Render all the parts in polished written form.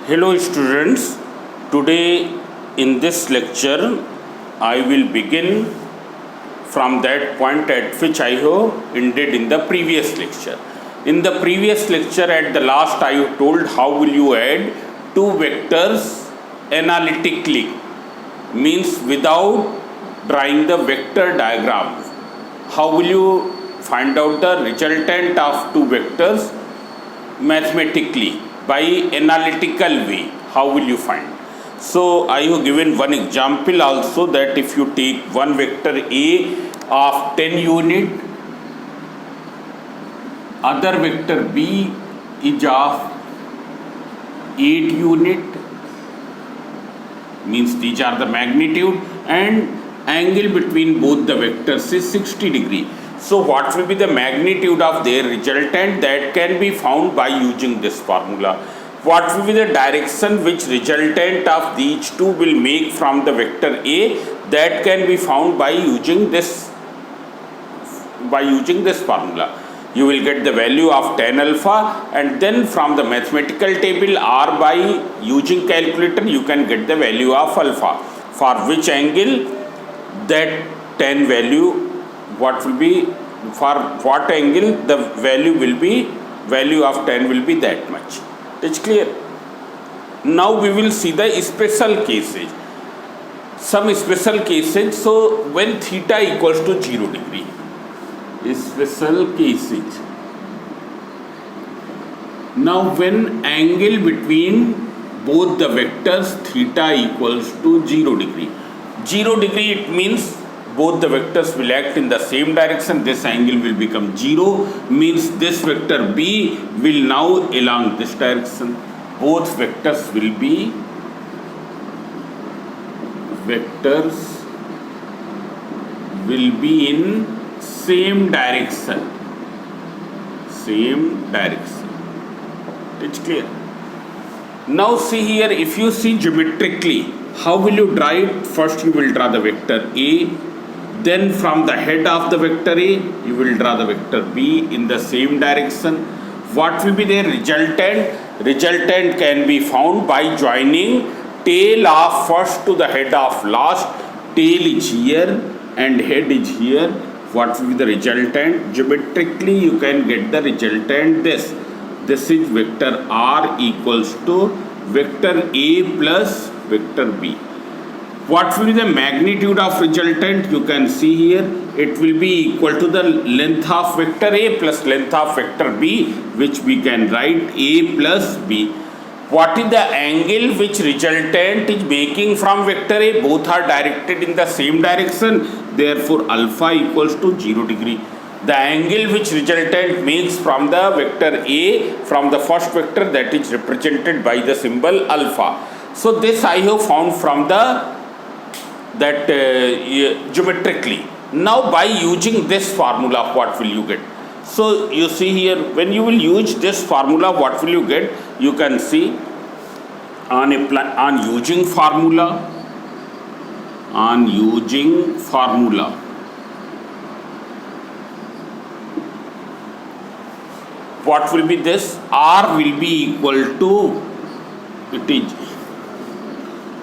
Hello students, today in this lecture I will begin from that point at which I have ended in the previous lecture. In the previous lecture at the last I have told how will you add two vectors analytically, means without drawing the vector diagram. How will you find out the resultant of two vectors mathematically? By analytical way, how will you find? So I have given one example also, that if you take one vector A of 10 unit, other vector B is of 8 unit, means these are the magnitude, and angle between both the vectors is 60 degree. So what will be the magnitude of their resultant? That can be found by using this formula. What will be the direction which resultant of these two will make from the vector A? That can be found by using this formula. You will get the value of tan alpha, and then from the mathematical table or by using calculator you can get the value of alpha. For which angle that tan value, what will be, for what angle the value will be, value of tan will be that much. It's clear. Now we will see the special cases. Some special cases. So when theta equals to 0 degree, special cases. Now when angle between both the vectors theta equals to 0 degree. 0 degree, it means both the vectors will act in the same direction. This angle will become 0, means this vector B will now along this direction. Both vectors will be in same direction. It's clear. Now see here, if you see geometrically, how will you draw it? First you will draw the vector A, then from the head of the vector A you will draw the vector B in the same direction. What will be their resultant? Resultant can be found by joining tail of first to the head of last. Tail is here and head is here. What will be the resultant? Geometrically you can get the resultant. This is vector R equals to vector A plus vector B. What will be the magnitude of resultant? You can see here, it will be equal to the length of vector A plus length of vector B, which we can write A plus B. What is the angle which resultant is making from vector A? Both are directed in the same direction, therefore alpha equals to 0 degree. The angle which resultant makes from the vector A, from the first vector, that is represented by the symbol alpha. So this I have found from geometrically. Now by using this formula, what will you get? So you see here, when you will use this formula, what will you get? You can see on using formula, what will be this? R will be equal to, it is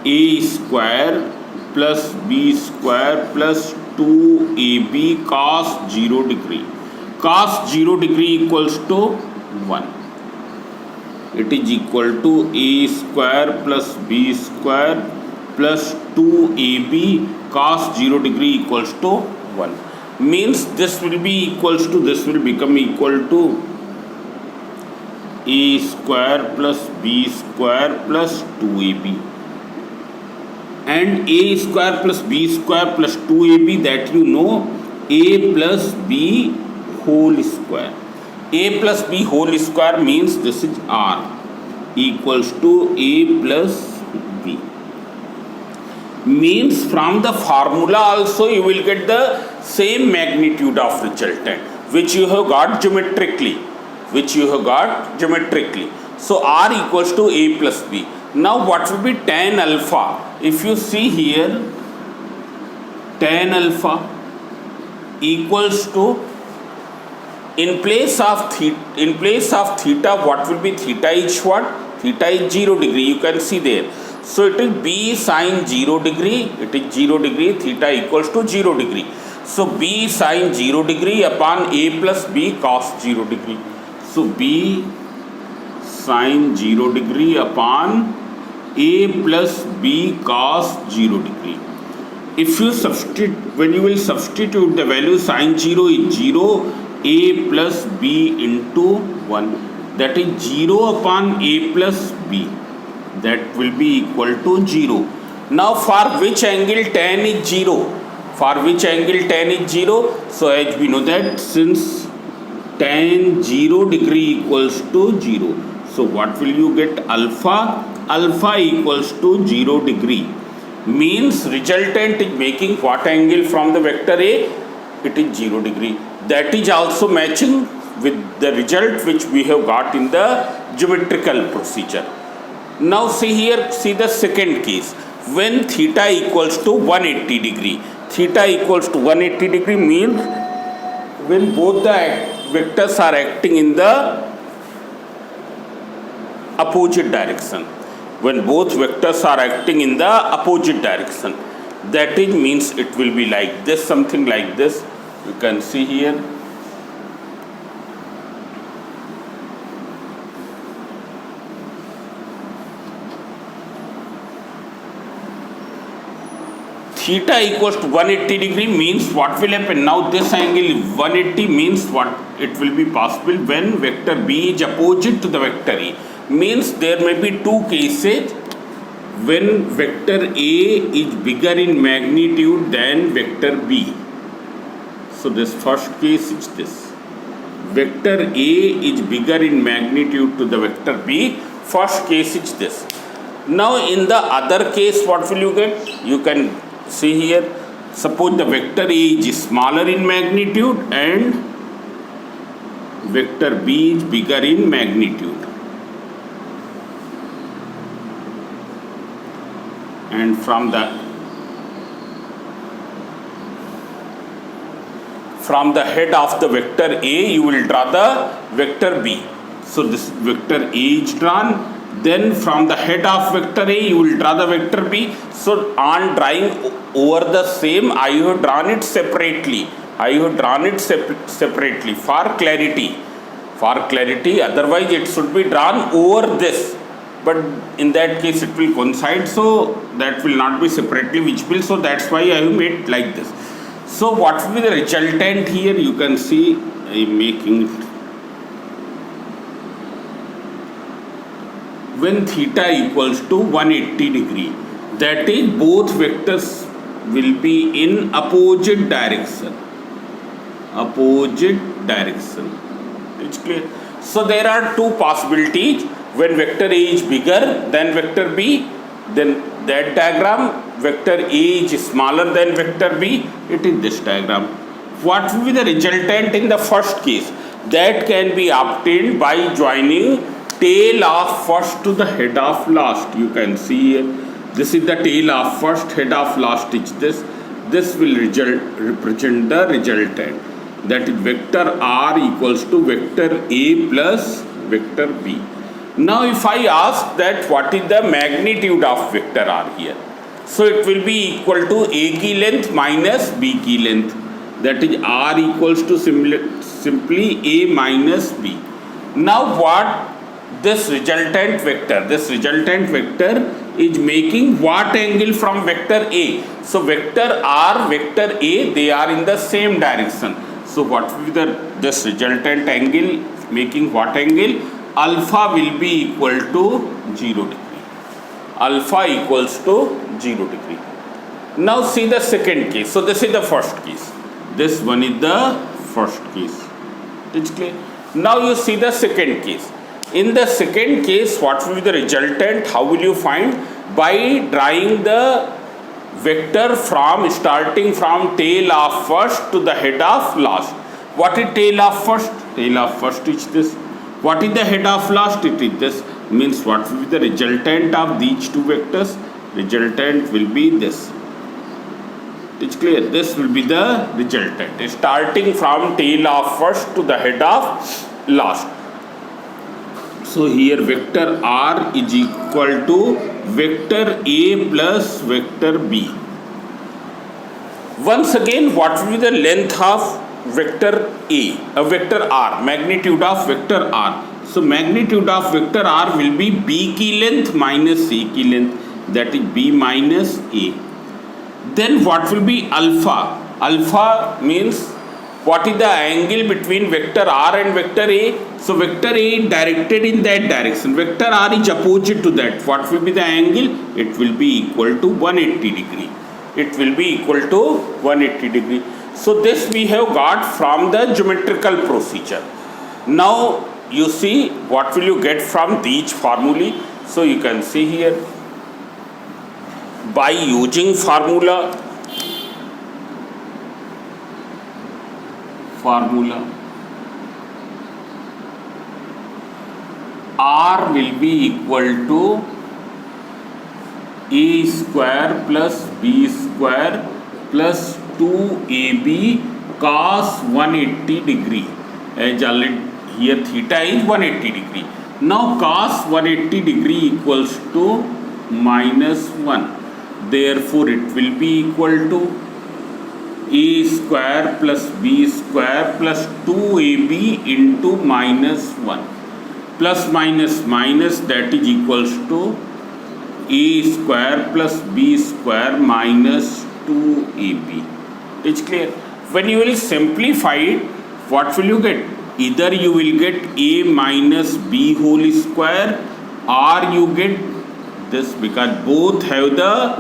A square plus B square plus 2AB cos 0 degree. Cos 0 degree equals to 1. It is equal to A square plus B square plus 2AB cos 0 degree equals to 1. Means this will be equals to, this will become equal to A square plus B square plus 2AB. And A square plus B square plus 2AB, that you know, A plus B whole square. A plus B whole square means this is R equals to A plus B. Means from the formula also you will get the same magnitude of resultant which you have got geometrically. So R equals to A plus B. Now what will be tan alpha? If you see here, tan alpha equals to, in place of theta, what will be theta is what? Theta is 0 degree, you can see there. So it is B sine 0 degree, it is 0 degree, theta equals to 0 degree. So B sine 0 degree upon A plus B cos 0 degree. So B sine 0 degree upon A plus B cos 0 degree. If you substitute, when you will substitute the value, sine 0 is 0, A plus B into 1, that is 0 upon A plus B, that will be equal to 0. Now for which angle tan is 0? For which angle tan is 0? So as we know that since tan 0 degree equals to 0, so what will you get? Alpha. Alpha equals to 0 degree. Means resultant is making what angle from the vector A? It is 0 degree. That is also matching with the result which we have got in the geometrical procedure. Now see here, see the second case. When theta equals to 180 degree. Theta equals to 180 degree means when both the vectors are acting in the opposite direction. When both vectors are acting in the opposite direction, that is means it will be like this, something like this. You can see here. Theta equals to 180 degree means what will happen? Now this angle 180 means what? It will be possible when vector B is opposite to the vector A. Means there may be two cases when vector A is bigger in magnitude than vector B. So this first case is this. Vector A is bigger in magnitude to the vector B. First case is this. Now in the other case what will you get? You can see here. Suppose the vector A is smaller in magnitude and vector B is bigger in magnitude. And from the head of the vector A you will draw the vector B. So this vector A is drawn. Then from the head of vector A you will draw the vector B. So on drawing over the same, I have drawn it separately. Separately for clarity. Otherwise it should be drawn over this. But in that case it will coincide, so that will not be separately visible. So that's why I have made like this. So what will be the resultant here? You can see I am making it. When theta equals to 180 degree, that is both vectors will be in opposite direction. It's clear. So there are two possibilities. When vector A is bigger than vector B, then that diagram, vector A is smaller than vector B, it is this diagram. What will be the resultant in the first case? That can be obtained by joining tail of first to the head of last. You can see here, this is the tail of first, head of last is this. This will represent the resultant. That is vector R equals to vector A plus vector B. Now if I ask that what is the magnitude of vector R here, so it will be equal to A key length minus B key length, that is R equals to simply A minus B. Now what this resultant vector is making what angle from vector A? So vector R, vector A, they are in the same direction. So what will be this resultant angle making what angle? Alpha will be equal to 0 degree. Alpha equals to 0 degree. Now see the second case. So this is the first case. This one is the first case. It's clear. Now you see the second case. In the second case, what will be the resultant? How will you find? By drawing the vector from starting from tail of first to the head of last. What is tail of first? Tail of first is this. What is the head of last? It is this. Means what will be the resultant of these two vectors? Resultant will be this. It's clear. This will be the resultant. Starting from tail of first to the head of last. So here vector r is equal to vector a plus vector b. Once again, what will be the length of vector a, vector r, magnitude of vector r? So magnitude of vector r will be b की length minus a की length, that is b minus a. Then what will be alpha? Alpha means what is the angle between vector r and vector a? So vector a directed in that direction, vector r is opposite to that. What will be the angle? It will be equal to 180 degree. It will be equal to 180 degree. So this we have got from the geometrical procedure. Now you see what will you get from these formulae. So you can see here, by using formula r will be equal to a square plus b square plus 2ab cos 180 degree. As already here theta is 180 degree. Now cos 180 degree equals to minus 1. Therefore it will be equal to a square plus b square plus 2ab into minus 1. Plus minus minus, that is equals to a square plus b square minus 2ab. It's clear. When you will simplify it, what will you get? Either you will get a minus b whole square, or you get this, because both have the,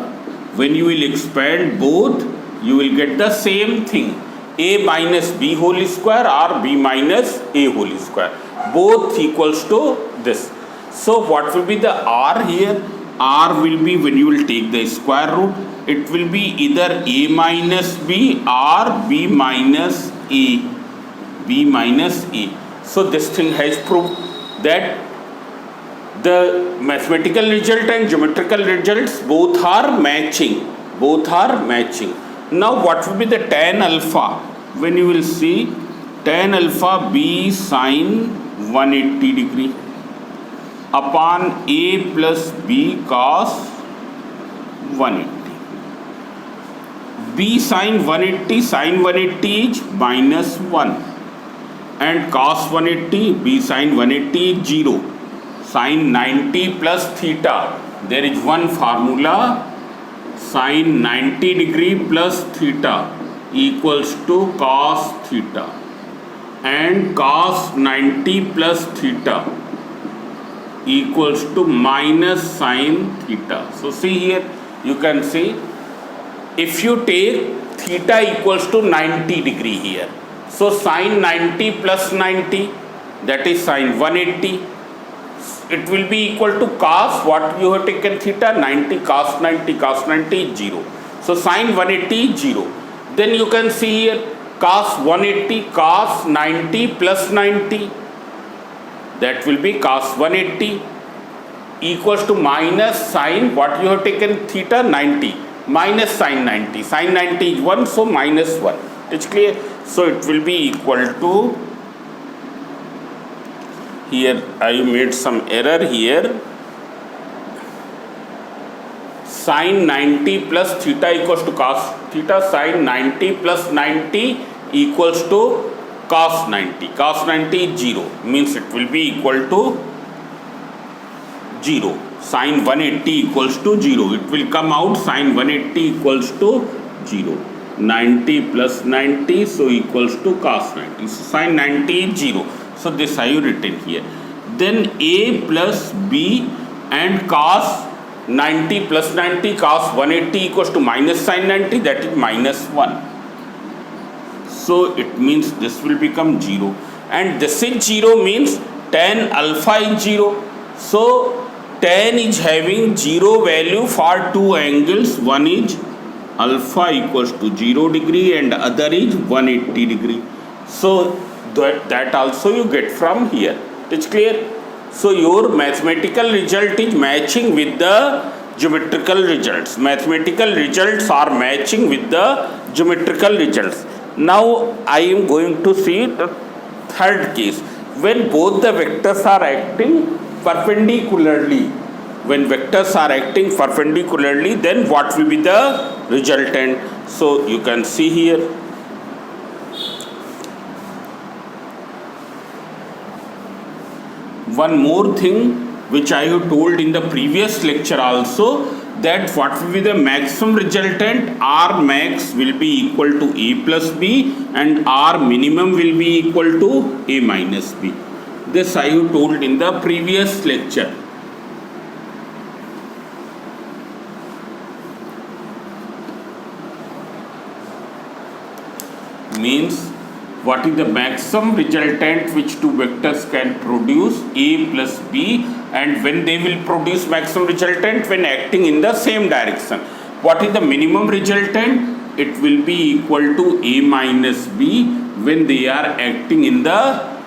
when you will expand both, you will get the same thing, a minus b whole square or b minus a whole square, both equals to this. So what will be the r here? R will be, when you will take the square root, it will be either a minus b or b minus a. B minus a. So this thing has proved that the mathematical result and geometrical results both are matching. Both are matching. Now what will be the tan alpha? When you will see tan alpha b sin 180 degree upon a plus b cos 180. b sin 180 is minus 1, and cos 180, b sin 180 is 0. Sin 90 plus theta, there is one formula, sin 90 degree plus theta equals to cos theta, and cos 90 plus theta equals to minus sin theta. So see here, you can see, if you take theta equals to 90 degree here, so sin 90 plus 90, that is sin 180, it will be equal to cos, what you have taken theta, 90 cos 90, cos 90 is 0. So sin 180 is 0. Then you can see here cos 180, cos 90 plus 90, that will be cos 180 equals to minus sin, what you have taken theta, 90, minus sin 90. Sin 90 is 1, so minus 1. It's clear? So it will be equal to, here I made some error here, sin 90 plus theta equals to cos theta, sin 90 plus 90 equals to cos 90. Cos 90 is 0, means it will be equal to 0. Sin 180 equals to 0. It will come out sin 180 equals to 0. 90 plus 90, so equals to cos 90. So sin 90 is 0. So this I have written here. Then a plus b and cos 90 plus 90, cos 180 equals to minus sin 90, that is minus 1. So it means this will become 0. And this is 0 means tan alpha is 0. So tan is having 0 value for two angles. One is alpha equals to 0 degree and other is 180 degree. So that also you get from here. It's clear? So your mathematical result is matching with the geometrical results. Mathematical results are matching with the geometrical results. Now I am going to see the third case. when both the vectors are acting perpendicularly. When vectors are acting perpendicularly, then what will be the resultant? So you can see here. One more thing which I have told in the previous lecture also, that what will be the maximum resultant, R max will be equal to A plus B and R minimum will be equal to A minus B. This I have told in the previous lecture. Means what is the maximum resultant which two vectors can produce, A plus B, and when they will produce maximum resultant? When acting in the same direction. What is the minimum resultant? It will be equal to A minus B when they are acting in the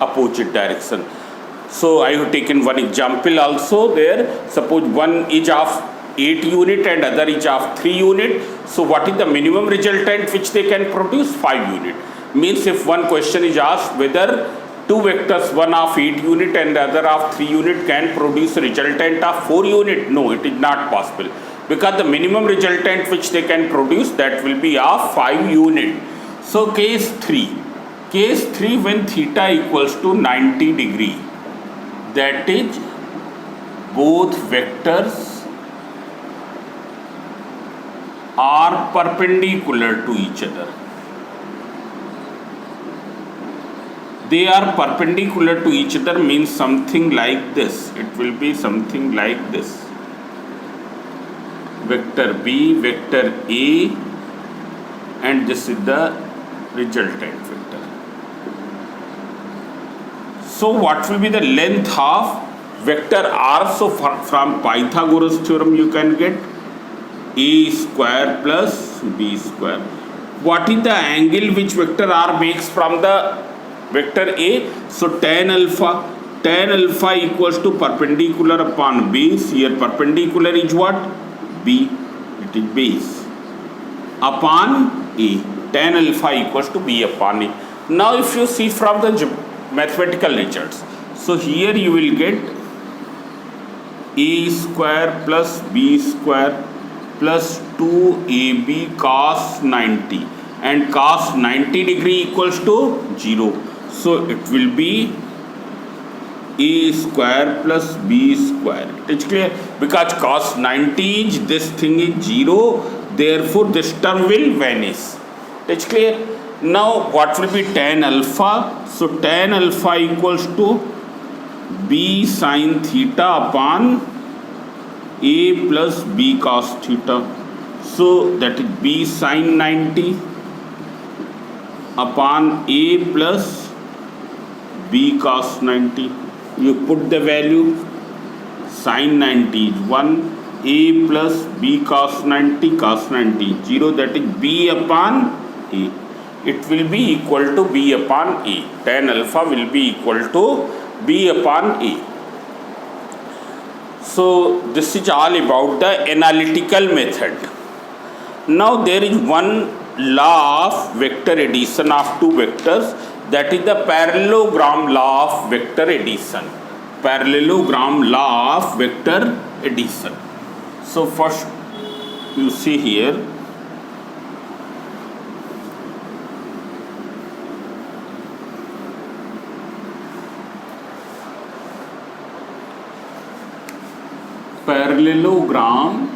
opposite direction. So I have taken one example also there. Suppose one is of 8 unit and other is of 3 unit. So what is the minimum resultant which they can produce? 5 unit. Means if one question is asked whether two vectors, one of 8 unit and the other of 3 unit, can produce a resultant of 4 unit, no, it is not possible, because the minimum resultant which they can produce, that will be of 5 unit. So case 3, when theta equals to 90 degree, that is both vectors are perpendicular to each other. They are perpendicular to each other means something like this. It will be something like this. Vector B, vector A, and this is the resultant vector. So what will be the length of vector R? So from Pythagoras theorem you can get A square plus B square. What is the angle which vector R makes from the vector A? So tan alpha equals to perpendicular upon base. Here perpendicular is what? B. It is base upon A. Tan alpha equals to B upon A. Now if you see from the mathematical results, so here you will get A square plus B square plus 2AB cos 90, and cos 90 degree equals to 0. So it will be A square plus B square. It's clear? Because cos 90 is, this thing is 0, therefore this term will vanish. It's clear? Now what will be tan alpha? So tan alpha equals to B sin theta upon A plus B cos theta. So that is B sin 90 upon A plus B cos 90. You put the value. Sin 90 is 1, A plus B cos 90, cos 90 0, that is B upon A. It will be equal to B upon A. Tan alpha will be equal to B upon A. So this is all about the analytical method. Now there is one law of vector addition of two vectors, that is the parallelogram law of vector addition. Parallelogram law of vector addition. So first you see here, parallelogram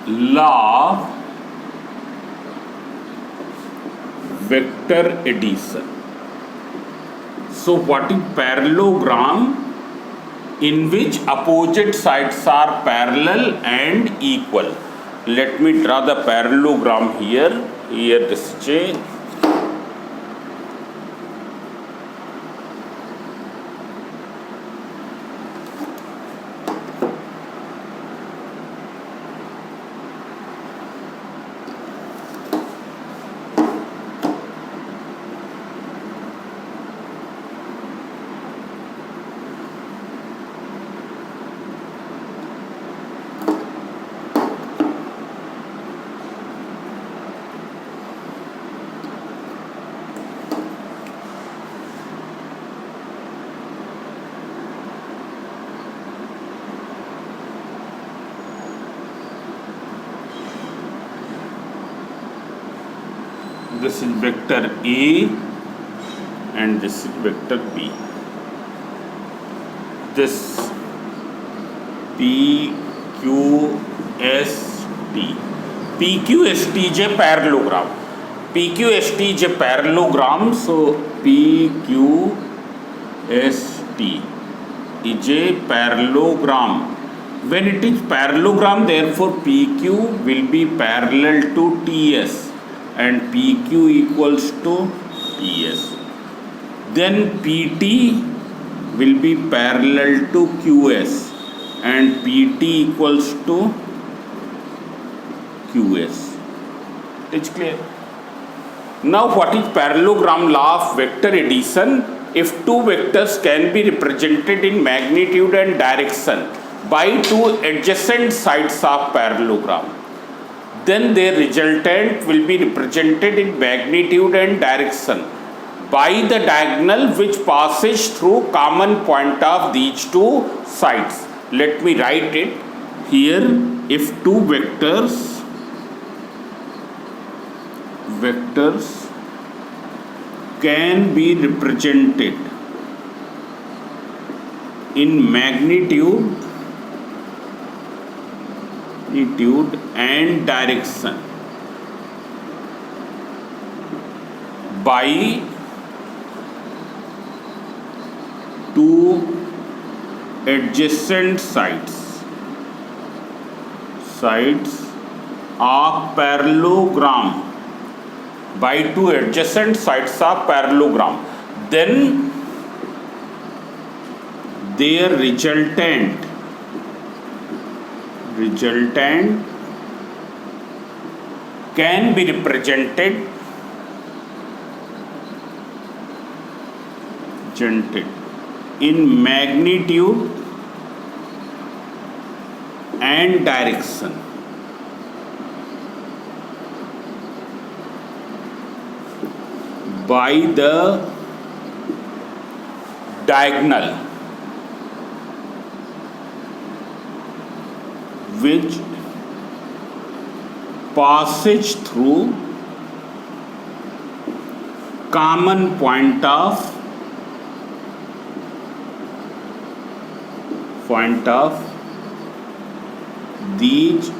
law vector addition. So what is parallelogram? In which opposite sides are parallel and equal. Let me draw the parallelogram here. Here this J. this is vector A and this is vector B. This PQST. PQST is a parallelogram. PQST is a parallelogram. So PQST is a parallelogram. When it is parallelogram, therefore PQ will be parallel to TS and PQ equals to TS. Then PT will be parallel to QS and PT equals to QS. It's clear. Now what is parallelogram law of vector addition? If two vectors can be represented in magnitude and direction by two adjacent sides of parallelogram, then their resultant will be represented in magnitude and direction by the diagonal which passes through common point of these two sides. Let me write it here. If two vectors can be represented in magnitude and direction by two adjacent sides of parallelogram, by two adjacent sides of parallelogram, then their resultant can be represented in magnitude and direction by the diagonal which passes through common point of these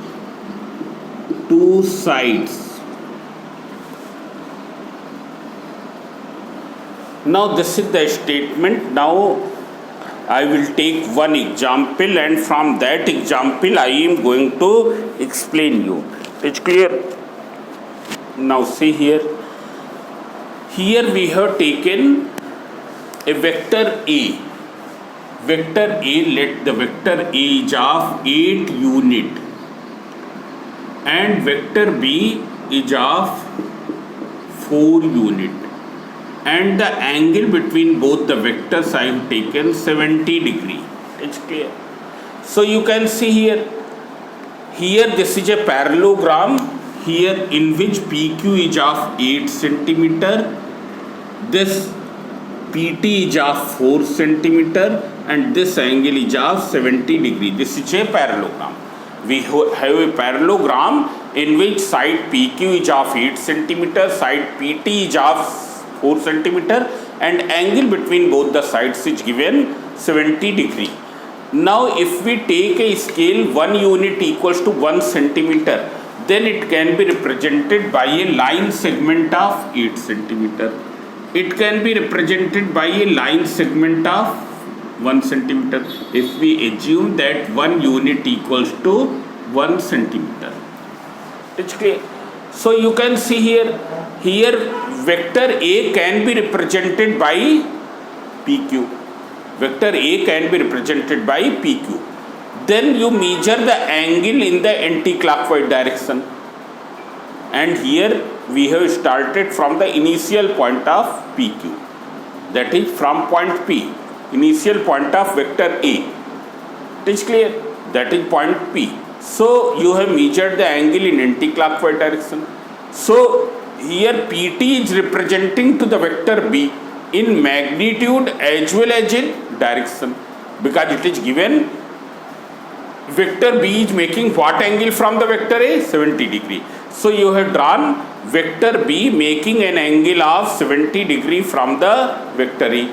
two sides. Now this is the statement. Now I will take one example and from that example I am going to explain you. It's clear? Now see here. Here we have taken a vector A. Vector A, let the vector A is of 8 unit and vector B is of 4 unit. And the angle between both the vectors I have taken 70 degree. It's clear. So you can see here this is a parallelogram here in which PQ is of 8 centimeter, this PT is of 4 centimeter and this angle is of 70 degree. This is a parallelogram. We have a parallelogram in which side PQ is of 8 centimeter, side PT is of 4 centimeter and angle between both the sides is given 70 degree. Now if we take a scale 1 unit equals to 1 centimeter, then it can be represented by a line segment of 8 centimeter. It can be represented by a line segment of 1 centimeter. If we assume that 1 unit equals to 1 centimeter. It's clear. So you can see here vector A can be represented by PQ. Vector A can be represented by PQ. Then you measure the angle in the anti-clockwise direction. And here we have started from the initial point of PQ. That is from point P. Initial point of vector A. It is clear? That is point P. So you have measured the angle in anti-clockwise direction. So here PT is representing to the vector B in magnitude as well as in direction, because it is given vector B is making what angle from the vector A? 70 degree. So you have drawn vector B making an angle of 70 degree from the vector A,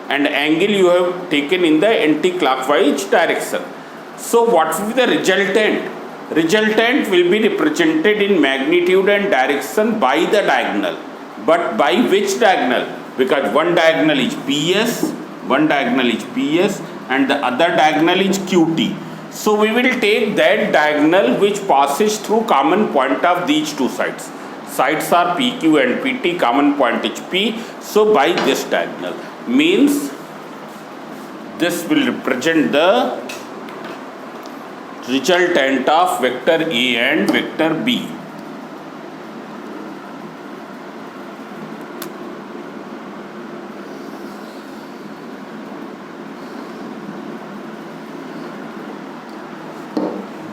and angle you have taken in the anti-clockwise direction. So what will be the resultant? Resultant will be represented in magnitude and direction by the diagonal. But by which diagonal? Because one diagonal is PS, and the other diagonal is QT. So we will take that diagonal which passes through common point of these two sides. Sides are PQ and PT, common point is P. So by this diagonal, means this will represent the resultant of vector A and vector B.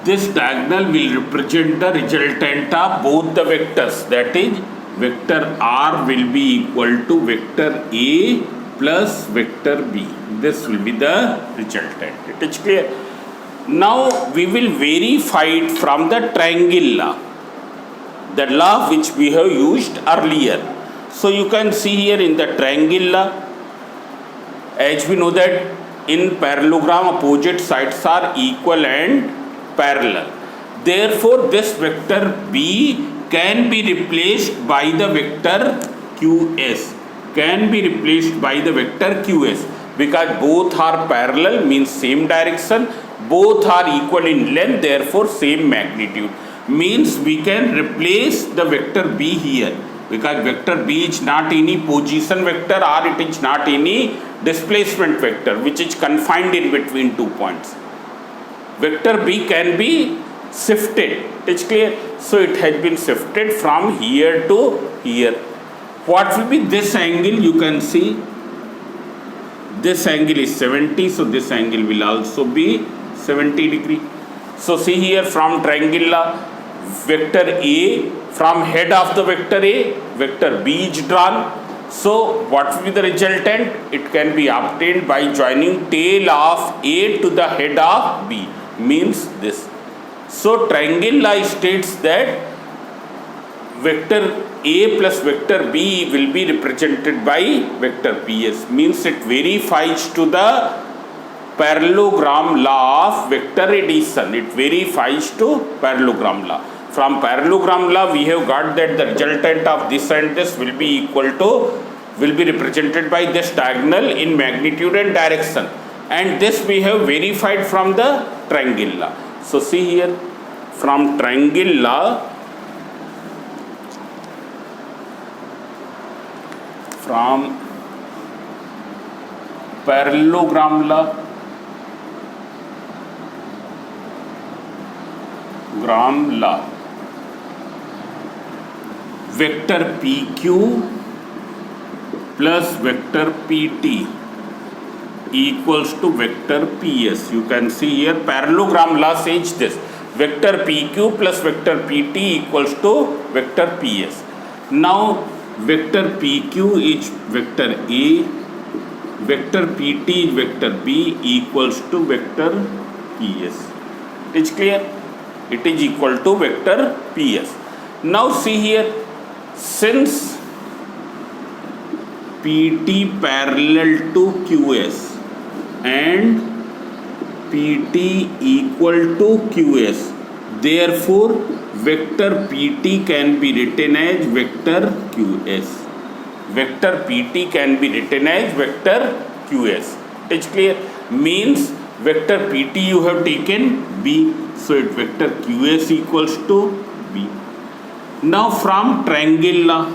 This diagonal will represent the resultant of both the vectors, that is vector R will be equal to vector A plus vector B. This will be the resultant. It is clear. Now we will verify it from the triangle law, the law which we have used earlier. So you can see here in the triangle law, as we know that in parallelogram opposite sides are equal and parallel. Therefore this vector B can be replaced by the vector QS, because both are parallel, means same direction, both are equal in length, therefore same magnitude. Means we can replace the vector B here, because vector B is not any position vector or it is not any displacement vector which is confined in between 2 points. Vector B can be shifted. It is clear. So it has been shifted from here to here. What will be this angle? You can see this angle is 70, so this angle will also be 70 degree. So see here from triangle law, vector A, from head of the vector A, vector B is drawn. So what will be the resultant? It can be obtained by joining tail of A to the head of B, means this. So triangle law states that vector A plus vector B will be represented by vector PS, means it verifies to the parallelogram law of vector addition. It verifies to parallelogram law. From parallelogram law we have got that the resultant of this and this will be represented by this diagonal in magnitude and direction, and this we have verified from the triangle law. So see here from triangle law, from parallelogram law, vector PQ plus vector PT equals to vector PS. You can see here parallelogram law says this, vector PQ plus vector PT equals to vector PS. Now vector PQ is vector A, vector PT is vector B equals to vector PS. It is clear? It is equal to vector PS. Now see here, since PT parallel to QS and PT equal to QS, therefore vector PT can be written as vector QS. Vector PT can be written as vector QS. It is clear? Means vector PT you have taken B, so it vector QS equals to B. Now from triangle law,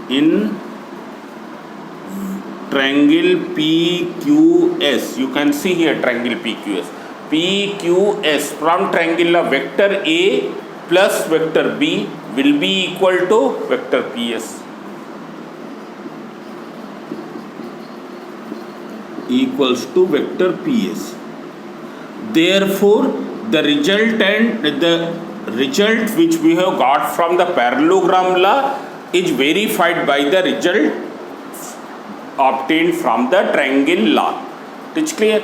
in triangle PQS, you can see here triangle PQS, from triangle law vector A plus vector B will be equal to vector PS, equals to vector PS. Therefore the result which we have got from the parallelogram law is verified by the result obtained from the triangle law. It is clear?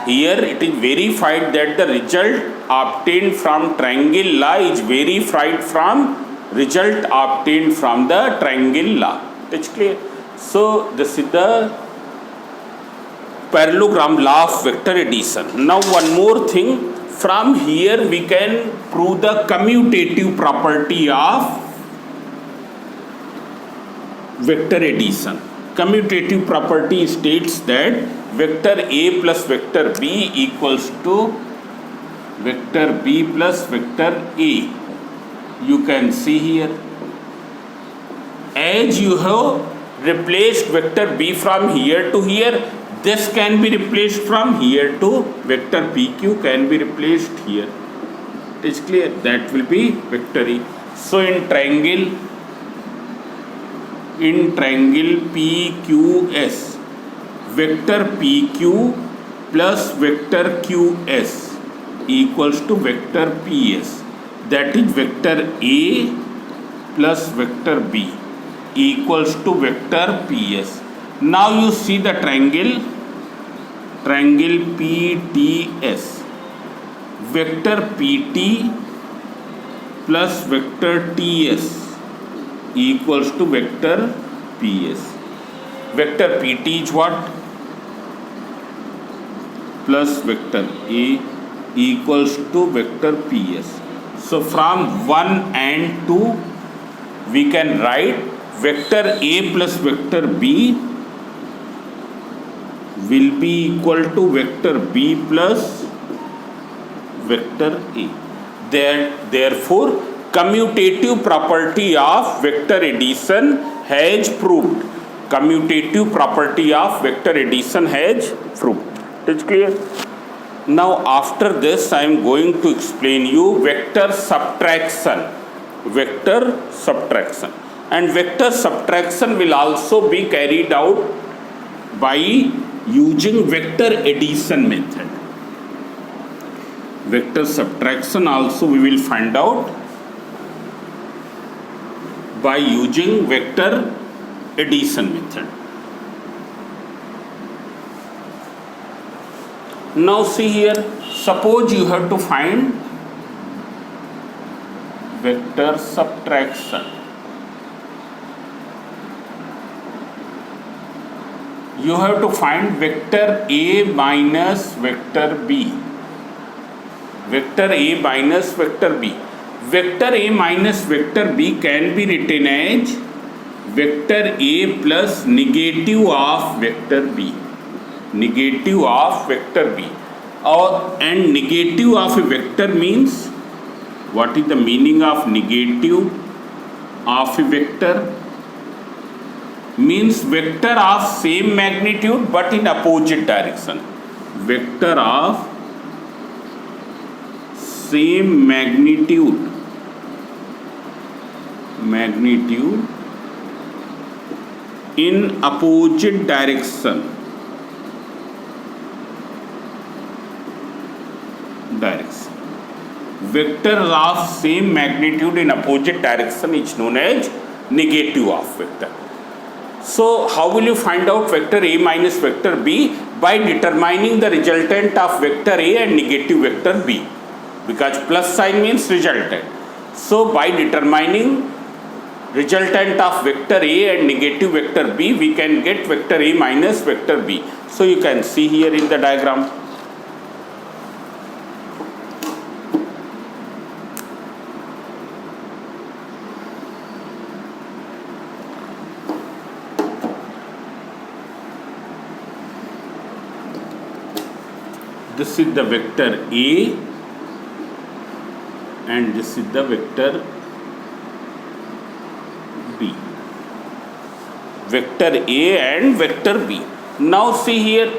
here it is verified that the result obtained from triangle law is verified from result obtained from the triangle law. It's clear. So this is the parallelogram law of vector addition. Now one more thing, from here we can prove the commutative property of vector addition. Commutative property states that vector A plus vector B equals to vector B plus vector A. You can see here, as you have replaced vector B from here to here, this can be replaced from here to vector PQ can be replaced here. It is clear, that will be vector E. So in triangle PQS, vector PQ plus vector QS equals to vector PS. That is vector A plus vector B equals to vector PS. Now you see the triangle PTS, vector PT plus vector TS equals to vector PS. Vector PT is what? Plus vector A equals to vector PS. So from 1 and 2 we can write vector A plus vector B will be equal to vector B plus vector A. Therefore commutative property of vector addition has proved. Commutative property of vector addition has proved. It is clear. Now after this I am going to explain you vector subtraction. Vector subtraction, and vector subtraction will also be carried out by using vector addition method. Vector subtraction also we will find out by using vector addition method. Now see here, suppose you have to find vector subtraction. You have to find vector A minus vector B. Vector A minus vector B. Vector A minus vector B can be written as vector A plus negative of vector B. Negative of vector B. And negative of a vector means, what is the meaning of negative of a vector? Means vector of same magnitude but in opposite direction. Vector of same magnitude in opposite direction. Vector of same magnitude in opposite direction is known as negative of vector. So how will you find out vector A minus vector B? By determining the resultant of vector A and negative vector B, because plus sign means resultant. So by determining resultant of vector A and negative vector B, we can get vector A minus vector B. So you can see here in the diagram. This is the vector A and this is the vector B. Vector A and vector B. Now see here,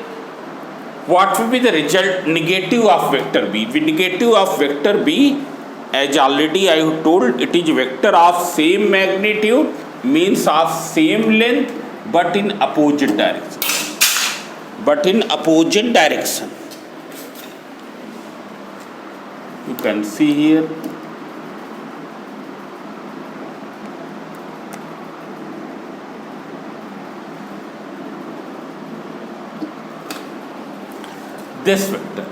what will be the result negative of vector B? The negative of vector B, as already I have told, it is vector of same magnitude, means of same length but in opposite direction. You can see here, this vector.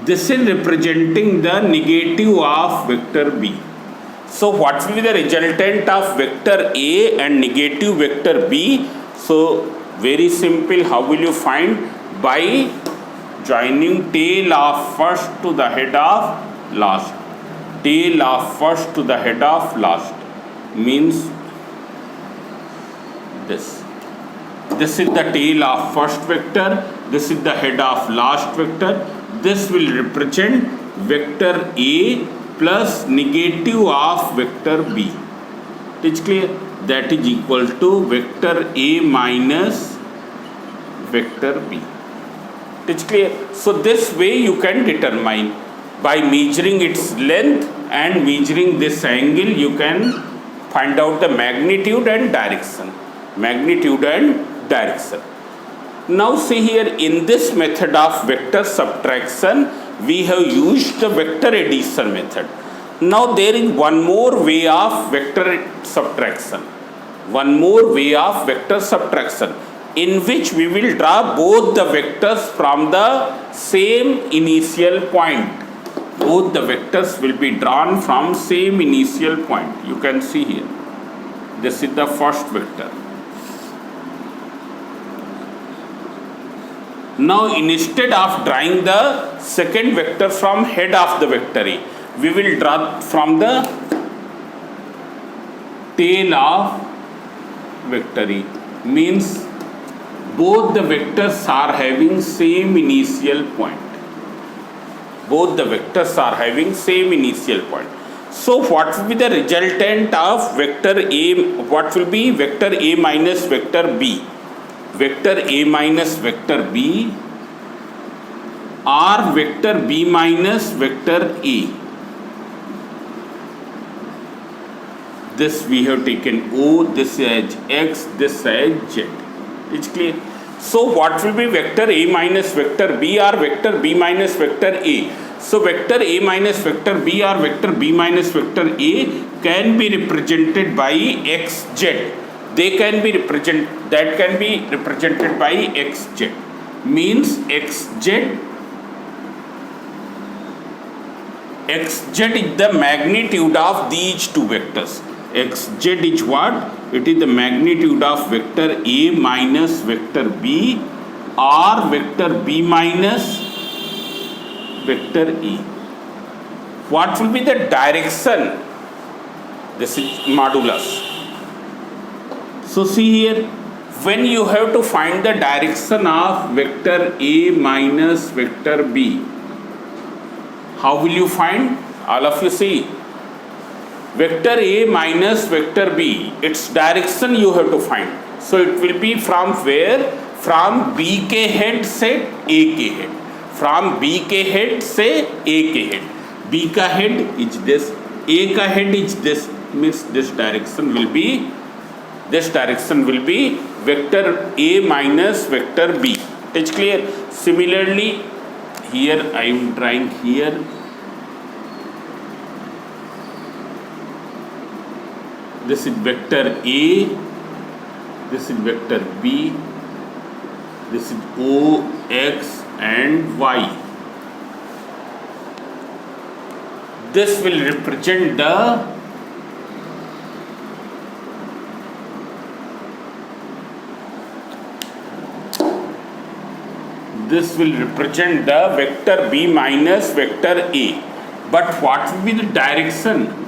This is representing the negative of vector B. So what will be the resultant of vector A and negative vector B? So very simple. How will you find? By joining tail of first to the head of last. Tail of first to the head of last means this. This is the tail of first vector. This is the head of last vector. This will represent vector A plus negative of vector B. It is clear? That is equal to vector A minus vector B. It is clear? So this way you can determine by measuring its length and measuring this angle, you can find out the magnitude and direction. Magnitude and direction. Now see here, in this method of vector subtraction, we have used the vector addition method. Now there is one more way of vector subtraction. One more way of vector subtraction, in which we will draw both the vectors from the same initial point. Both the vectors will be drawn from same initial point. You can see here. This is the first vector. Now instead of drawing the second vector from head of the vector A, we will draw from the tail of vector A. Means both the vectors are having same initial point. Both the vectors are having same initial point. So what will be the resultant of vector A? What will be vector A minus vector B? Vector A minus vector B or vector B minus vector A. This we have taken O, this as X, this as Z. It's clear? So what will be vector A minus vector B or vector B minus vector A? So vector A minus vector B or vector B minus vector A can be represented by XZ. They can be represented by XZ. Means XZ is the magnitude of these two vectors. XZ is what? It is the magnitude of vector A minus vector B or vector B minus vector A. What will be the direction? This is modulus. So see here, when you have to find the direction of vector A minus vector B, how will you find? All of you see. Vector A minus vector B, its direction you have to find. So it will be from where? From BK head से AK head. From BK head से AK head. B का head is this. A का head is this. Means this direction will be vector A minus vector B. It's clear? Similarly, here I am drawing here. This is vector A, this is vector B, this is O, X and Y. This will represent the vector B minus vector A. But what will be the direction?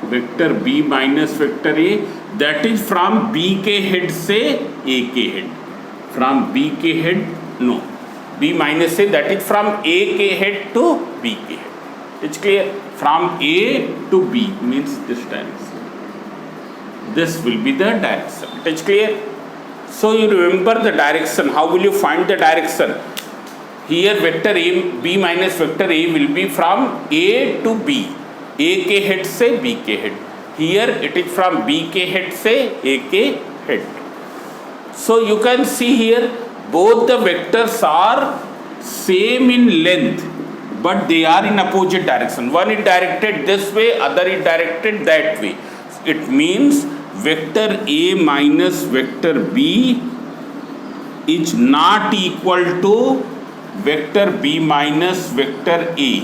Vector B minus vector A, that is from BK head से AK head. From BK head, no. B minus A, that is from AK head to BK head. It's clear? From A to B means this direction. This will be the direction. It's clear? So you remember the direction. How will you find the direction? Here vector A, B minus vector A will be from A to B. AK head से BK head. Here it is from BK head से AK head. So you can see here both the vectors are same in length, but they are in opposite direction. One is directed this way, other is directed that way. It means vector A minus vector B is not equal to vector b minus vector a.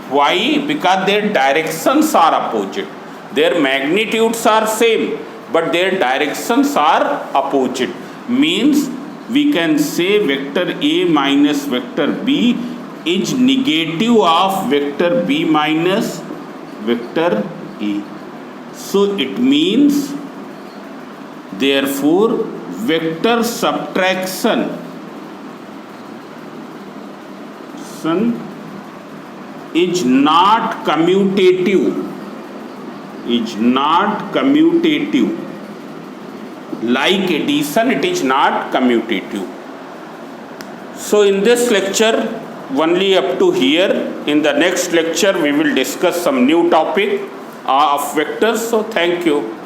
Why? Because their directions are opposite. Their magnitudes are same, but their directions are opposite. Means we can say vector a minus vector b is negative of vector b minus vector a. So it means therefore vector subtraction is not commutative, like addition it is not commutative. So in this lecture only up to here. In the next lecture we will discuss some new topic of vectors. So thank you.